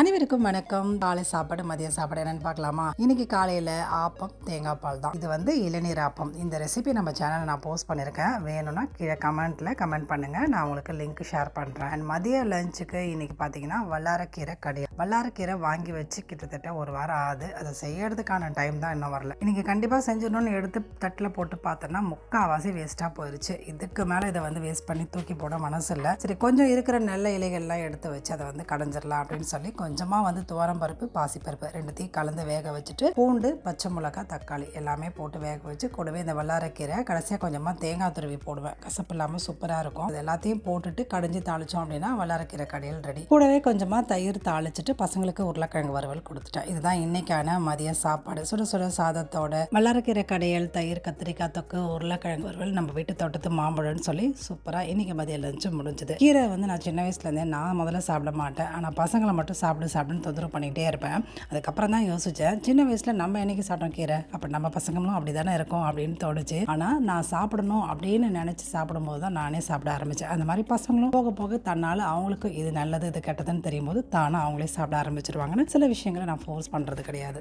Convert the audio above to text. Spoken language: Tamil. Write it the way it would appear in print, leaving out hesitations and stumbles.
அனைவருக்கும் வணக்கம். காலை சாப்பாடு மதிய சாப்பாடு என்னன்னு பார்க்கலாமா? இன்னைக்கு காலையில் ஆப்பம் தேங்காய் பால் தான். இது வந்து இளநீர் ஆப்பம். இந்த ரெசிபி நம்ம சேனலில் நான் போஸ்ட் பண்ணியிருக்கேன். வேணும்னா கீழே கமெண்ட் பண்ணுங்கள். நான் உங்களுக்கு லிங்க் ஷேர் பண்ணுறேன். அண்ட் மதிய லஞ்சுக்கு இன்னைக்கு பார்த்தீங்கன்னா வல்லாரக்கீரை கடையில் வல்லாரக்கீரை வாங்கி வச்சு கிட்டத்தட்ட ஒரு வாரம் ஆகுது. அதை செய்யறதுக்கான டைம் தான் இன்னும் வரல. இன்னைக்கு கண்டிப்பாக செஞ்சிடணும்னு எடுத்து தட்டில் போட்டு பார்த்தோன்னா முக்கால்வாசி வேஸ்ட்டாக போயிடுச்சு. இதுக்கு மேலே இதை வந்து வேஸ்ட் பண்ணி தூக்கி போட மனசு இல்லை. சரி, கொஞ்சம் இருக்கிற நல்ல இலைகள்லாம் எடுத்து வச்சு அதை வந்து கடைஞ்சிடலாம் அப்படின்னு சொல்லி கொஞ்சமாக வந்து துவரம் பருப்பு பாசிப்பருப்பு ரெண்டுத்தையும் கலந்து வேக வச்சுட்டு பூண்டு பச்சை மிளகாய் தக்காளி எல்லாமே போட்டு வேக வச்சு கூடவே இந்த வல்லாரக்கீரை கடைசியாக கொஞ்சமாக தேங்காய் துருவி போடுவேன். கசப்பு இல்லாமல் சூப்பராக இருக்கும். அது எல்லாத்தையும் போட்டுட்டு கடைஞ்சி தாளித்தோம் அப்படின்னா வல்லாரக்கீரை கடையில் ரெடி. கூடவே கொஞ்சமாக தயிர் தாளிச்சிட்டு பசங்களுக்கு உருளைக்கிழங்கு வறுவல் கொடுத்துட்டேன். இதுதான் இன்னைக்கான மதிய சாப்பாடு. சுட சுட சாதத்தோட வல்லாரக்கீரை கடையில் தயிர் கத்திரிக்காய் தொக்கு உருளைக்கிழங்கு வறுவல் நம்ம வீட்டு தோட்டத்து மாம்பழம்னு சொல்லி சூப்பராக இன்னைக்கு மதிய லஞ்சு முடிஞ்சது. கீரை வந்து நான் சின்ன வயசுலேருந்தே நான் முதல்ல சாப்பிட மாட்டேன். ஆனால் பசங்களை மட்டும் சாப்பிடுன்னு தொந்தரவு பண்ணிகிட்டே இருப்பேன். அதுக்கப்புறம் தான் யோசித்தேன், சின்ன வயசில் நம்ம என்னைக்கு சாப்பிட்டோம் கீரை, அப்போ நம்ம பசங்களும் அப்படி தானே இருக்கும் அப்படின்னு தோணுச்சு. ஆனால் நான் சாப்பிடணும் அப்படின்னு நினச்சி சாப்பிடும்போது தான் நானே சாப்பிட ஆரம்பித்தேன். அந்த மாதிரி பசங்களும் போக போக தன்னால் அவங்களுக்கு இது நல்லது இது கெட்டதுன்னு தெரியும் போது தானே அவங்களே சாப்பிட ஆரம்பிச்சிருவாங்கன்னு சில விஷயங்களை நான் ஃபோர்ஸ் பண்ணுறது கிடையாது.